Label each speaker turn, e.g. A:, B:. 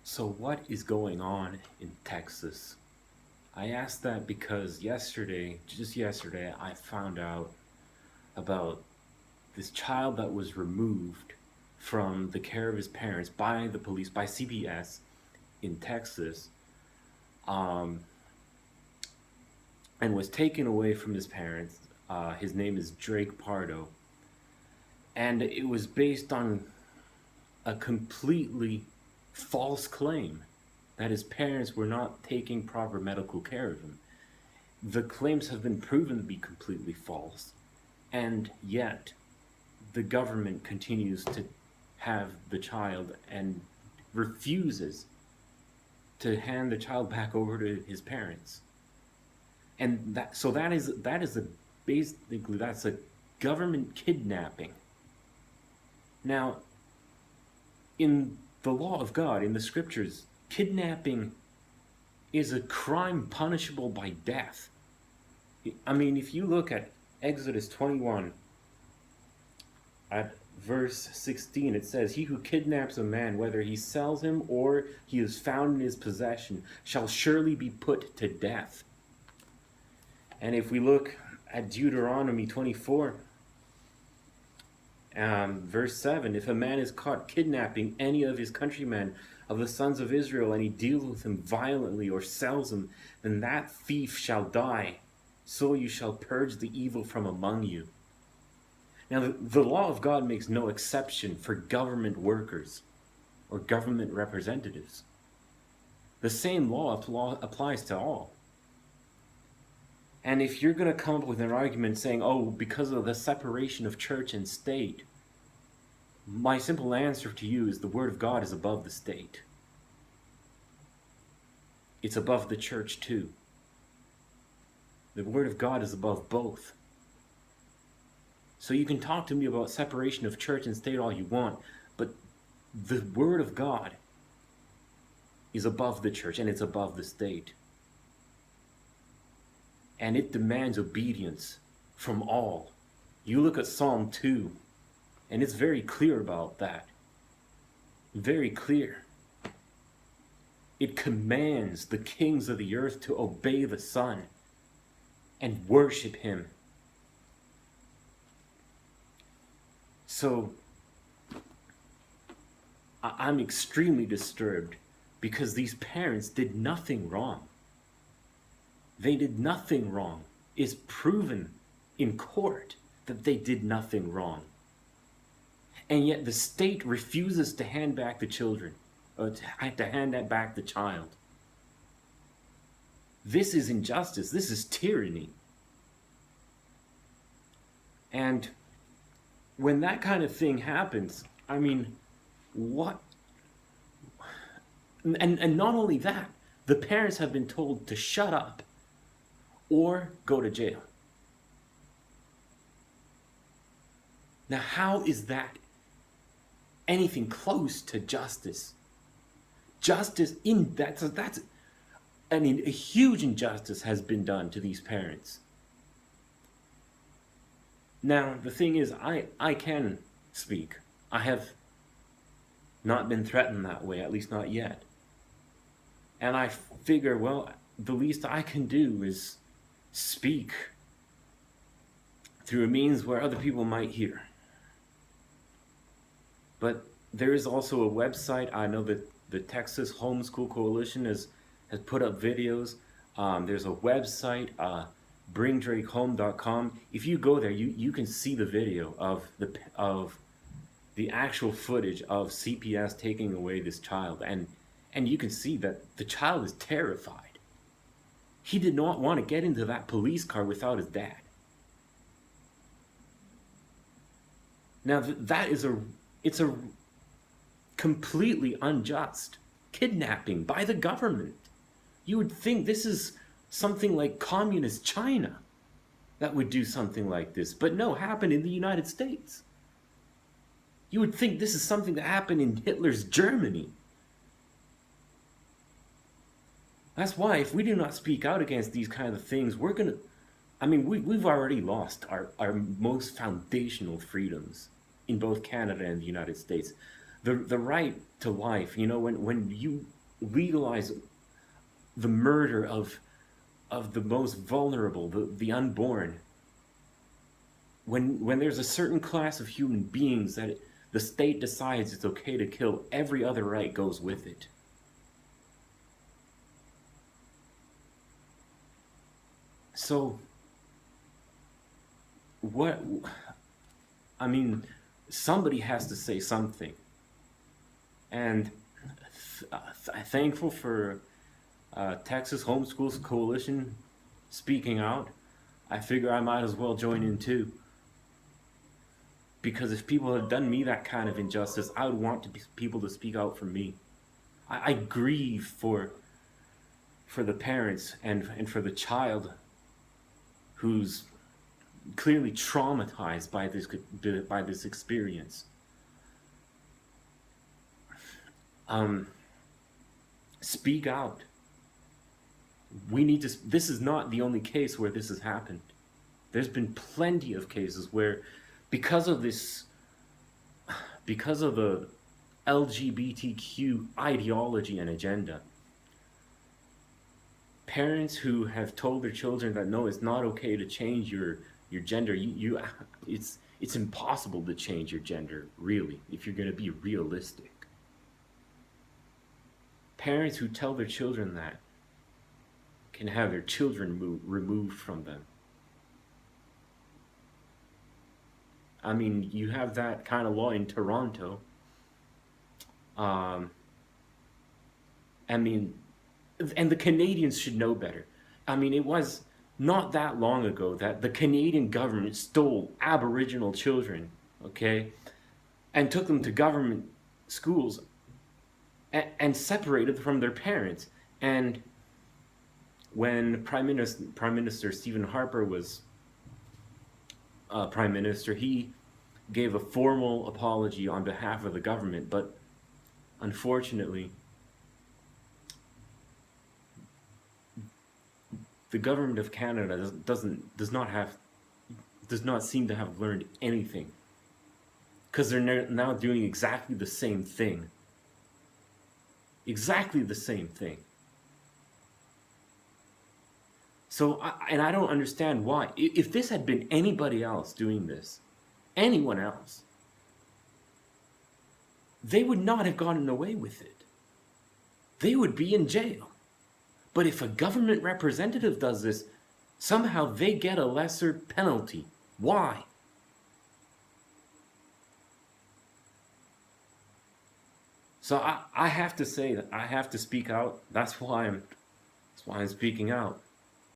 A: So, what is going on in Texas? I asked that because just yesterday, I found out about this child that was removed from the care of his parents by the police, by CPS in Texas, um, and was taken away from his parents. His name is Drake Pardo. And it was based on a completely false claim that his parents were not taking proper medical care of him. The claims have been proven to be completely false, and yet the government continues to have the child and refuses to hand the child back over to his parents. And that is a basically that's a government kidnapping. Now, in the law of God, in the scriptures, kidnapping is a crime punishable by death. I mean, if you look at Exodus 21, at verse 16, it says, "He who kidnaps a man, whether he sells him or he is found in his possession, shall surely be put to death." And if we look at Deuteronomy 24, verse 7, "If a man is caught kidnapping any of his countrymen of the sons of Israel, and he deals with him violently or sells him, then that thief shall die. So you shall purge the evil from among you." Now, the law of God makes no exception for government workers or government representatives. The same law applies to all. And if you're going to come up with an argument saying, oh, because of the separation of church and state, my simple answer to you is the Word of God is above the state. It's above the church too. The Word of God is above both. So you can talk to me about separation of church and state all you want, but the Word of God is above the church and it's above the state. And it demands obedience from all. You look at Psalm 2, and it's very clear about that. Very clear. It commands the kings of the earth to obey the Son and worship Him. So, I'm extremely disturbed because these parents did nothing wrong. They did nothing wrong. It's proven in court that they did nothing wrong. And yet the state refuses to hand back the children, or to hand back the child. This is injustice. This is tyranny. And when that kind of thing happens, I mean, what? And not only that, the parents have been told to shut up or go to jail. Now, how is that anything close to justice? Justice in that's I mean, a huge injustice has been done to these parents. Now, the thing is, I can speak. I have not been threatened that way, at least not yet. And I figure, well, the least I can do is speak through a means where other people might hear. But there is also a website. I know that the Texas Homeschool Coalition has put up videos. There's a website, bringdrakehome.com. If you go there, you can see the video of the actual footage of CPS taking away this child, and you can see that the child is terrified. He did not want to get into that police car without his dad. Now it's a completely unjust kidnapping by the government. You would think this is something like communist China that would do something like this, but no, happened in the United States. You would think this is something that happened in Hitler's Germany. That's why if we do not speak out against these kind of things, we've already lost our most foundational freedoms in both Canada and the United States. The right to life, when legalize the murder of the most vulnerable, the unborn, when there's a certain class of human beings that the state decides it's okay to kill, every other right goes with it. So what? I mean, somebody has to say something, and thankful for Texas Homeschools Coalition speaking out. I figure I might as well join in too. Because if people had done me that kind of injustice, I would want people to speak out for me. I grieve for the parents and for the child who's clearly traumatized by this experience. Speak out. We need to. This is not the only case where this has happened. There's been plenty of cases where, because of this, because of the LGBTQ ideology and agenda, parents who have told their children that no, it's not okay to change your gender. It's impossible to change your gender, really, if you're going to be realistic. Parents who tell their children that can have their children removed from them. I mean, you have that kind of law in Toronto. I mean, and the Canadians should know better. I mean, it was not that long ago that the Canadian government stole Aboriginal children, okay, and took them to government schools and separated them from their parents. And when Prime Minister Stephen Harper was Prime Minister, he gave a formal apology on behalf of the government, but unfortunately, the government of Canada does not seem to have learned anything, because they're now doing exactly the same thing. Exactly the same thing. So, I don't understand why. If this had been anybody else doing this, anyone else, they would not have gotten away with it. They would be in jail. But if a government representative does this, somehow they get a lesser penalty. Why? So I have to say that I have to speak out. That's why I'm speaking out.